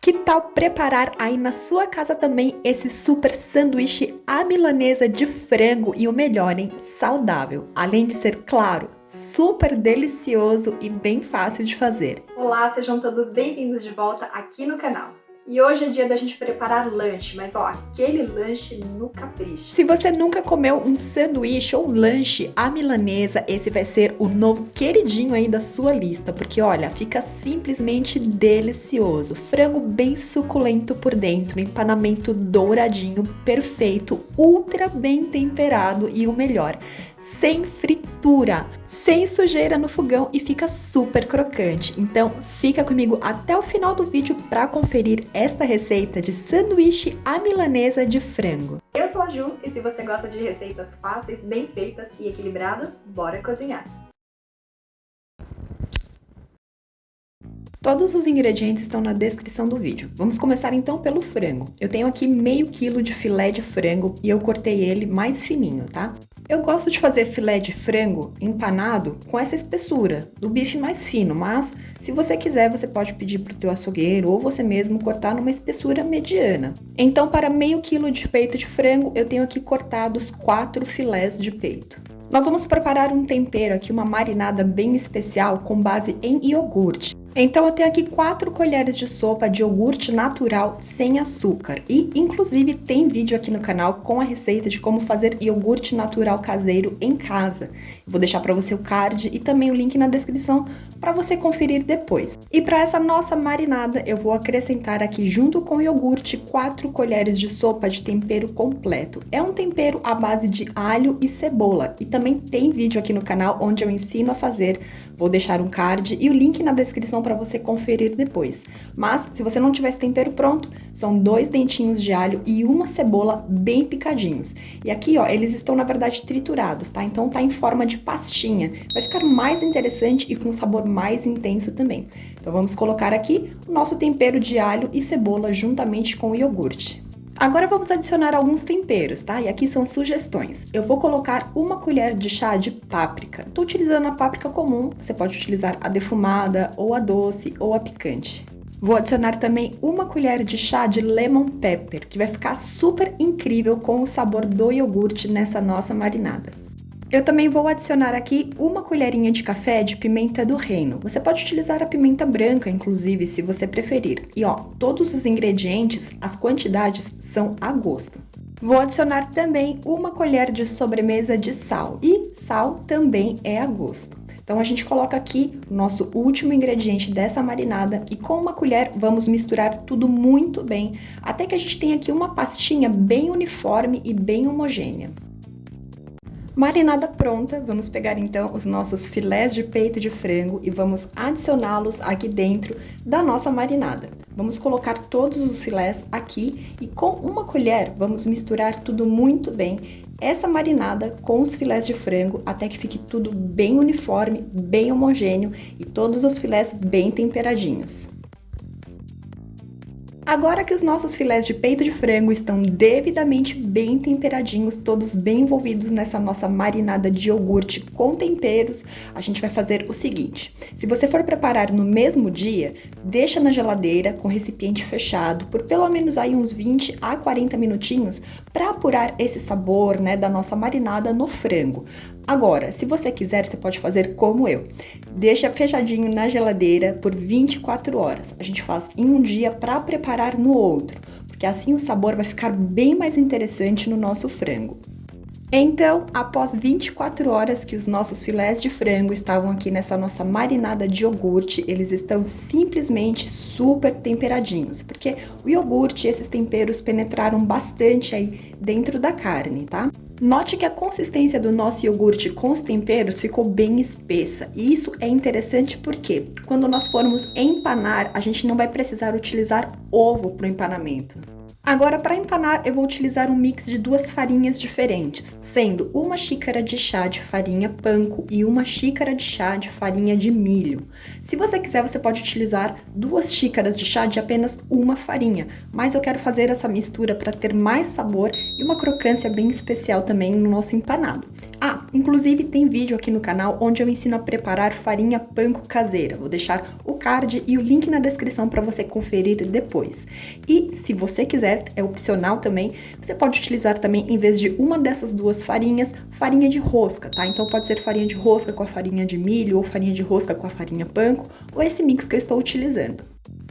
Que tal preparar aí na sua casa também esse super sanduíche à milanesa de frango e o melhor, hein? Saudável, além de ser, claro, super delicioso e bem fácil de fazer. Olá, sejam todos bem-vindos de volta aqui no canal. E hoje é dia da gente preparar lanche, mas ó, aquele lanche no capricho. Se você nunca comeu um sanduíche ou lanche à milanesa, esse vai ser o novo queridinho aí da sua lista, porque olha, fica simplesmente delicioso. Frango bem suculento por dentro, empanamento douradinho, perfeito, ultra bem temperado e o melhor, sem fritura, sem sujeira no fogão e fica super crocante. Então fica comigo até o final do vídeo para conferir esta receita de sanduíche à milanesa de frango. Eu sou a Ju e se você gosta de receitas fáceis, bem feitas e equilibradas, bora cozinhar! Todos os ingredientes estão na descrição do vídeo. Vamos começar então pelo frango. Eu tenho aqui meio quilo de filé de frango e eu cortei ele mais fininho, tá? Eu gosto de fazer filé de frango empanado com essa espessura, do bife mais fino, mas se você quiser, você pode pedir para o teu açougueiro ou você mesmo cortar numa espessura mediana. Então, para meio quilo de peito de frango, eu tenho aqui cortados 4 filés de peito. Nós vamos preparar um tempero aqui, uma marinada bem especial com base em iogurte. Então eu tenho aqui 4 colheres de sopa de iogurte natural sem açúcar e inclusive tem vídeo aqui no canal com a receita de como fazer iogurte natural caseiro em casa. Eu vou deixar para você o card e também o link na descrição para você conferir depois. E para essa nossa marinada eu vou acrescentar aqui junto com o iogurte 4 colheres de sopa de tempero completo. É um tempero à base de alho e cebola e também tem vídeo aqui no canal onde eu ensino a fazer. Vou deixar um card e o link na descrição para você conferir depois. Mas, se você não tiver esse tempero pronto, são 2 dentinhos de alho e uma cebola bem picadinhos. E aqui, ó, eles estão, na verdade, triturados, tá? Então, tá em forma de pastinha. Vai ficar mais interessante e com um sabor mais intenso também. Então, vamos colocar aqui o nosso tempero de alho e cebola juntamente com o iogurte. Agora vamos adicionar alguns temperos, tá? E aqui são sugestões. Eu vou colocar 1 colher de chá de páprica. Tô utilizando a páprica comum, você pode utilizar a defumada, ou a doce, ou a picante. Vou adicionar também 1 colher de chá de lemon pepper, que vai ficar super incrível com o sabor do iogurte nessa nossa marinada. Eu também vou adicionar aqui 1 colherinha de café de pimenta do reino. Você pode utilizar a pimenta branca, inclusive, se você preferir. E ó, todos os ingredientes, as quantidades são a gosto. Vou adicionar também 1 colher de sobremesa de sal. E sal também é a gosto. Então a gente coloca aqui o nosso último ingrediente dessa marinada e com 1 colher vamos misturar tudo muito bem, até que a gente tenha aqui uma pastinha bem uniforme e bem homogênea. Marinada pronta, vamos pegar então os nossos filés de peito de frango e vamos adicioná-los aqui dentro da nossa marinada. Vamos colocar todos os filés aqui e com 1 colher vamos misturar tudo muito bem, essa marinada com os filés de frango até que fique tudo bem uniforme, bem homogêneo e todos os filés bem temperadinhos. Agora que os nossos filés de peito de frango estão devidamente bem temperadinhos, todos bem envolvidos nessa nossa marinada de iogurte com temperos, a gente vai fazer o seguinte. Se você for preparar no mesmo dia, deixa na geladeira com recipiente fechado por pelo menos aí uns 20 a 40 minutinhos para apurar esse sabor, né, da nossa marinada no frango. Agora, se você quiser, você pode fazer como eu. Deixa fechadinho na geladeira por 24 horas. A gente faz em um dia para preparar no outro, porque assim o sabor vai ficar bem mais interessante no nosso frango. Então, após 24 horas que os nossos filés de frango estavam aqui nessa nossa marinada de iogurte, eles estão simplesmente super temperadinhos, porque o iogurte e esses temperos penetraram bastante aí dentro da carne, tá? Note que a consistência do nosso iogurte com os temperos ficou bem espessa, e isso é interessante porque quando nós formos empanar, a gente não vai precisar utilizar ovo para o empanamento. Agora, para empanar, eu vou utilizar um mix de 2 farinhas diferentes, sendo 1 xícara de chá de farinha panko e 1 xícara de chá de farinha de milho. Se você quiser, você pode utilizar 2 xícaras de chá de apenas 1 farinha, mas eu quero fazer essa mistura para ter mais sabor e uma crocância bem especial também no nosso empanado. Ah, inclusive tem vídeo aqui no canal onde eu ensino a preparar farinha panko caseira. Vou deixar o card e o link na descrição para você conferir depois. E se você quiser, é opcional também, você pode utilizar também, em vez de uma dessas duas farinhas, farinha de rosca, tá? Então pode ser farinha de rosca com a farinha de milho ou farinha de rosca com a farinha panko, ou esse mix que eu estou utilizando.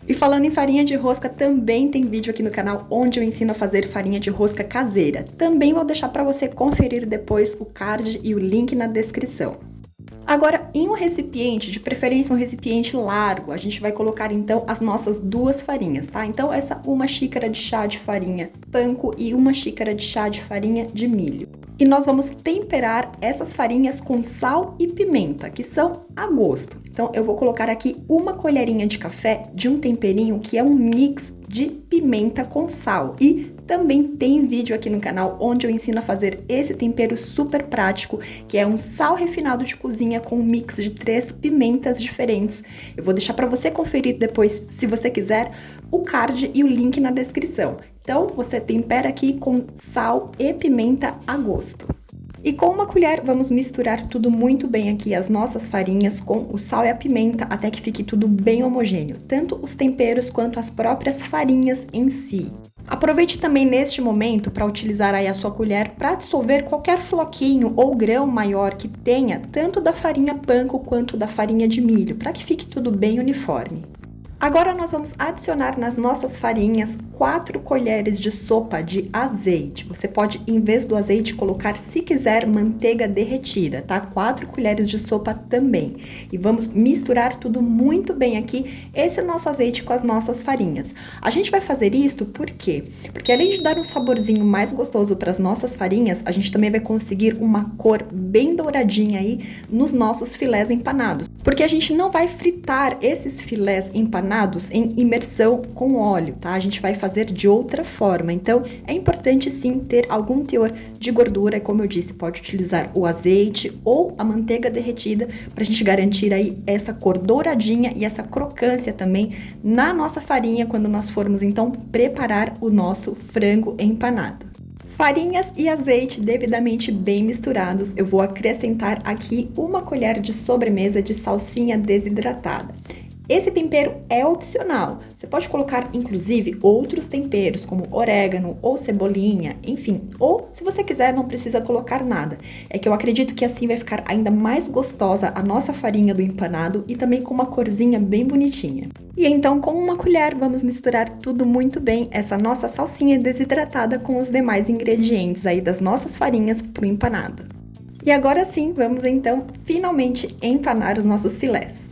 E falando em farinha de rosca, também tem vídeo aqui no canal onde eu ensino a fazer farinha de rosca caseira. Também vou deixar para você conferir depois o card e o link na descrição. Agora, em um recipiente, de preferência um recipiente largo, a gente vai colocar então as nossas duas farinhas, tá? Então, uma xícara de chá de farinha panko e uma xícara de chá de farinha de milho. E nós vamos temperar essas farinhas com sal e pimenta, que são a gosto. Então, eu vou colocar aqui uma colherinha de café de um temperinho que é um mix de pimenta com sal. E também tem vídeo aqui no canal onde eu ensino a fazer esse tempero super prático, que é um sal refinado de cozinha com um mix de 3 pimentas diferentes. Eu vou deixar para você conferir depois, se você quiser, o card e o link na descrição. Então, você tempera aqui com sal e pimenta a gosto. E com uma colher, vamos misturar tudo muito bem aqui, as nossas farinhas com o sal e a pimenta, até que fique tudo bem homogêneo, tanto os temperos quanto as próprias farinhas em si. Aproveite também neste momento para utilizar aí a sua colher para dissolver qualquer floquinho ou grão maior que tenha, tanto da farinha panko quanto da farinha de milho, para que fique tudo bem uniforme. Agora nós vamos adicionar nas nossas farinhas 4 colheres de sopa de azeite. Você pode, em vez do azeite, colocar, se quiser, manteiga derretida, tá? 4 colheres de sopa também. E vamos misturar tudo muito bem aqui, esse nosso azeite com as nossas farinhas. A gente vai fazer isto por quê? Porque além de dar um saborzinho mais gostoso para as nossas farinhas, a gente também vai conseguir uma cor bem douradinha aí nos nossos filés empanados. Porque a gente não vai fritar esses filés empanados em imersão com óleo, tá? A gente vai fazer de outra forma. Então, é importante sim ter algum teor de gordura. Como eu disse, pode utilizar o azeite ou a manteiga derretida para a gente garantir aí essa cor douradinha e essa crocância também na nossa farinha quando nós formos então preparar o nosso frango empanado. Farinhas e azeite devidamente bem misturados, eu vou acrescentar aqui uma colher de sobremesa de salsinha desidratada. Esse tempero é opcional, você pode colocar inclusive outros temperos como orégano ou cebolinha, enfim, ou se você quiser não precisa colocar nada. É que eu acredito que assim vai ficar ainda mais gostosa a nossa farinha do empanado e também com uma corzinha bem bonitinha. E então com uma colher vamos misturar tudo muito bem, essa nossa salsinha desidratada com os demais ingredientes aí das nossas farinhas para o empanado. E agora sim, vamos então finalmente empanar os nossos filés.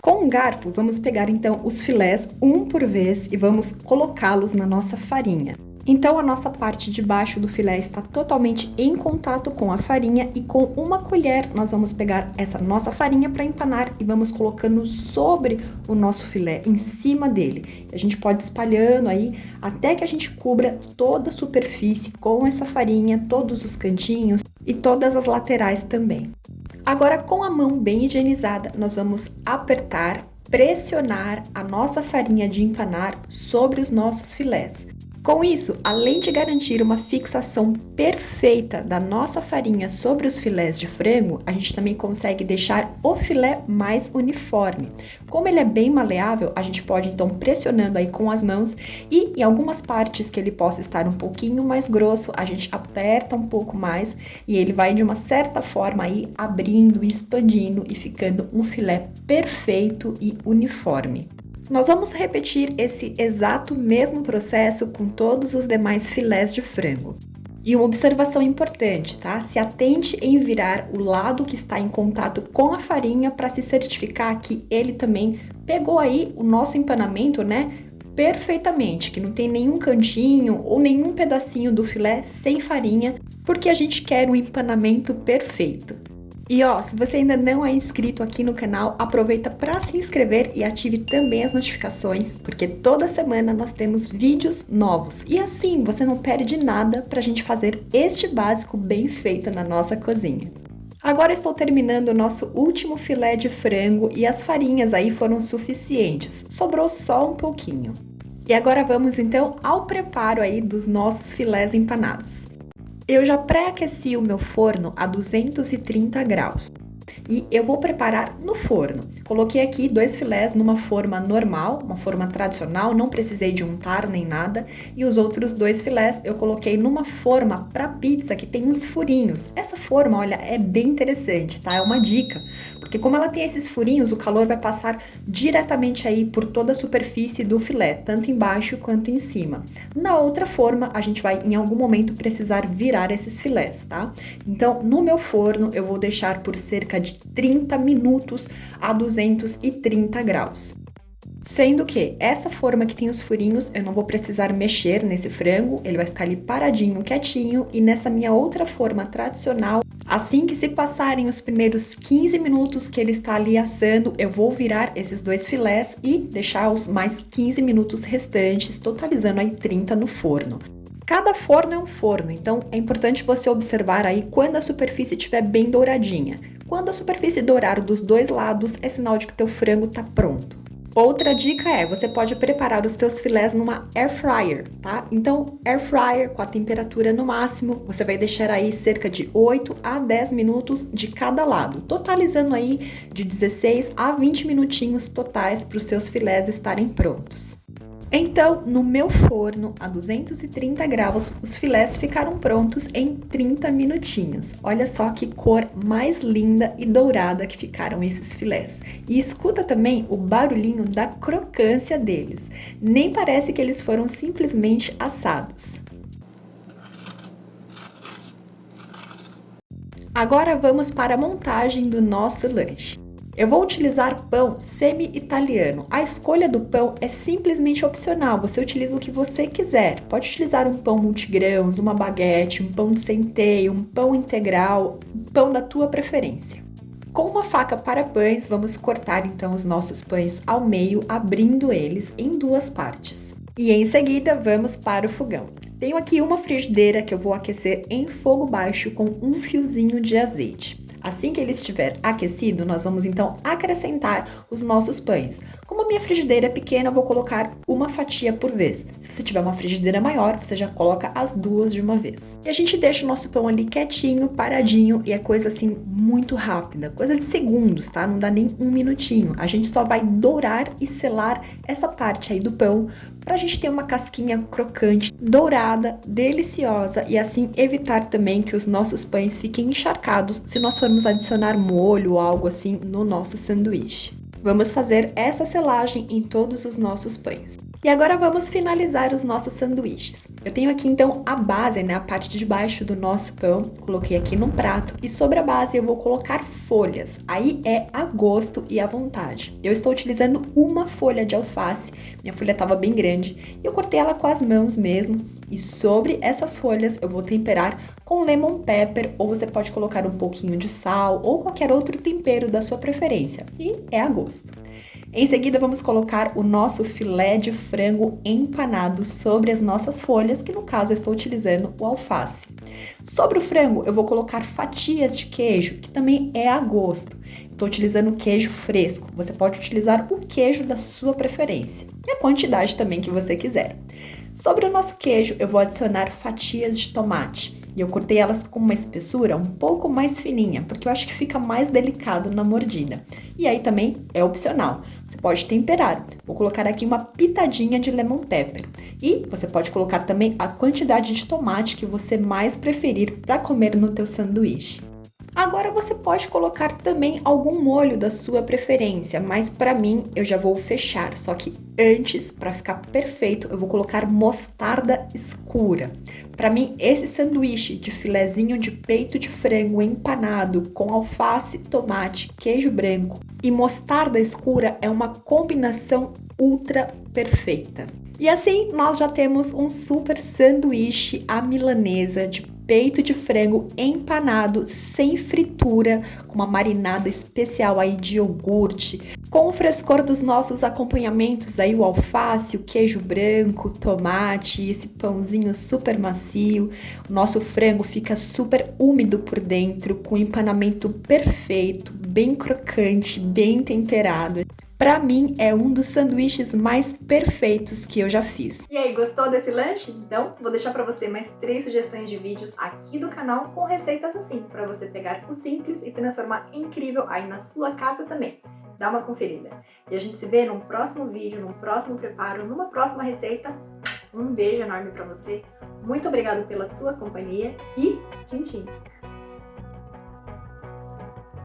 Com um garfo, vamos pegar então os filés um por vez e vamos colocá-los na nossa farinha. Então, a nossa parte de baixo do filé está totalmente em contato com a farinha e com uma colher nós vamos pegar essa nossa farinha para empanar e vamos colocando sobre o nosso filé, em cima dele. A gente pode espalhando aí até que a gente cubra toda a superfície com essa farinha, todos os cantinhos e todas as laterais também. Agora, com a mão bem higienizada, nós vamos apertar, pressionar a nossa farinha de empanar sobre os nossos filés. Com isso, além de garantir uma fixação perfeita da nossa farinha sobre os filés de frango, a gente também consegue deixar o filé mais uniforme. Como ele é bem maleável, a gente pode então pressionando aí com as mãos e em algumas partes que ele possa estar um pouquinho mais grosso, a gente aperta um pouco mais e ele vai de uma certa forma aí abrindo e expandindo e ficando um filé perfeito e uniforme. Nós vamos repetir esse exato mesmo processo com todos os demais filés de frango. E uma observação importante, tá? Se atente em virar o lado que está em contato com a farinha para se certificar que ele também pegou aí o nosso empanamento, né? Perfeitamente, que não tem nenhum cantinho ou nenhum pedacinho do filé sem farinha, porque a gente quer um empanamento perfeito. E ó, se você ainda não é inscrito aqui no canal, aproveita para se inscrever e ative também as notificações, porque toda semana nós temos vídeos novos. E assim você não perde nada para a gente fazer este básico bem feito na nossa cozinha. Agora estou terminando o nosso último filé de frango e as farinhas aí foram suficientes, sobrou só um pouquinho. E agora vamos então ao preparo aí dos nossos filés empanados. Eu já pré-aqueci o meu forno a 230 graus. E eu vou preparar no forno. Coloquei aqui 2 filés numa forma normal, uma forma tradicional, não precisei de untar nem nada. E os outros 2 filés eu coloquei numa forma para pizza que tem uns furinhos. Essa forma, olha, é bem interessante, tá? É uma dica, porque como ela tem esses furinhos, o calor vai passar diretamente aí por toda a superfície do filé, tanto embaixo quanto em cima. Na outra forma, a gente vai em algum momento precisar virar esses filés, tá? Então, no meu forno, eu vou deixar por cerca de 30 minutos a 230 graus. Sendo que essa forma que tem os furinhos, eu não vou precisar mexer nesse frango, ele vai ficar ali paradinho, quietinho, e nessa minha outra forma tradicional, assim que se passarem os primeiros 15 minutos que ele está ali assando, eu vou virar esses 2 filés e deixar os mais 15 minutos restantes, totalizando aí 30 no forno. Cada forno é um forno, então é importante você observar aí quando a superfície estiver bem douradinha. Quando a superfície dourar dos 2 lados, é sinal de que o teu frango está pronto. Outra dica é, você pode preparar os teus filés numa air fryer, tá? Então, air fryer com a temperatura no máximo, você vai deixar aí cerca de 8 a 10 minutos de cada lado, totalizando aí de 16 a 20 minutinhos totais para os seus filés estarem prontos. Então, no meu forno a 230 graus, os filés ficaram prontos em 30 minutinhos. Olha só que cor mais linda e dourada que ficaram esses filés. E escuta também o barulhinho da crocância deles. Nem parece que eles foram simplesmente assados. Agora vamos para a montagem do nosso lanche. Eu vou utilizar pão semi-italiano. A escolha do pão é simplesmente opcional, você utiliza o que você quiser. Pode utilizar um pão multigrãos, uma baguete, um pão de centeio, um pão integral, um pão da tua preferência. Com uma faca para pães, vamos cortar então os nossos pães ao meio, abrindo eles em 2 partes. E em seguida, vamos para o fogão. Tenho aqui uma frigideira que eu vou aquecer em fogo baixo com um fiozinho de azeite. Assim que ele estiver aquecido, nós vamos então acrescentar os nossos pães. Como a minha frigideira é pequena, eu vou colocar uma fatia por vez. Se você tiver uma frigideira maior, você já coloca as 2 de uma vez. E a gente deixa o nosso pão ali quietinho, paradinho, e é coisa assim muito rápida, coisa de segundos, tá? Não dá nem um minutinho. A gente só vai dourar e selar essa parte aí do pão pra gente ter uma casquinha crocante, dourada, deliciosa e assim evitar também que os nossos pães fiquem encharcados se nós formos adicionar molho ou algo assim no nosso sanduíche. Vamos fazer essa selagem em todos os nossos pães. E agora vamos finalizar os nossos sanduíches. Eu tenho aqui então a base, né, a parte de baixo do nosso pão, coloquei aqui num prato e sobre a base eu vou colocar folhas. Aí é a gosto e à vontade. Eu estou utilizando uma folha de alface, minha folha estava bem grande e eu cortei ela com as mãos mesmo. E sobre essas folhas eu vou temperar com lemon pepper, ou você pode colocar um pouquinho de sal ou qualquer outro tempero da sua preferência. E é a gosto. Em seguida, vamos colocar o nosso filé de frango empanado sobre as nossas folhas, que no caso eu estou utilizando o alface. Sobre o frango, eu vou colocar fatias de queijo, que também é a gosto. Estou utilizando queijo fresco, você pode utilizar o queijo da sua preferência e a quantidade também que você quiser. Sobre o nosso queijo, eu vou adicionar fatias de tomate. E eu cortei elas com uma espessura um pouco mais fininha, porque eu acho que fica mais delicado na mordida. E aí também é opcional, você pode temperar. Vou colocar aqui uma pitadinha de lemon pepper. E você pode colocar também a quantidade de tomate que você mais preferir para comer no teu sanduíche. Agora você pode colocar também algum molho da sua preferência, mas para mim eu já vou fechar, só que antes, para ficar perfeito, eu vou colocar mostarda escura. Para mim, esse sanduíche de filezinho de peito de frango empanado com alface, tomate, queijo branco e mostarda escura é uma combinação ultra perfeita. E assim nós já temos um super sanduíche à milanesa de peito de frango empanado sem fritura, com uma marinada especial aí de iogurte, com o frescor dos nossos acompanhamentos aí, o alface, o queijo branco, o tomate, esse pãozinho super macio. O nosso frango fica super úmido por dentro, com o empanamento perfeito, bem crocante, bem temperado. Pra mim, é um dos sanduíches mais perfeitos que eu já fiz. E aí, gostou desse lanche? Então, vou deixar para você mais 3 sugestões de vídeos aqui do canal com receitas assim, para você pegar o simples e transformar em incrível aí na sua casa também. Dá uma conferida. E a gente se vê num próximo vídeo, num próximo preparo, numa próxima receita. Um beijo enorme para você. Muito obrigado pela sua companhia e tchim, tchim!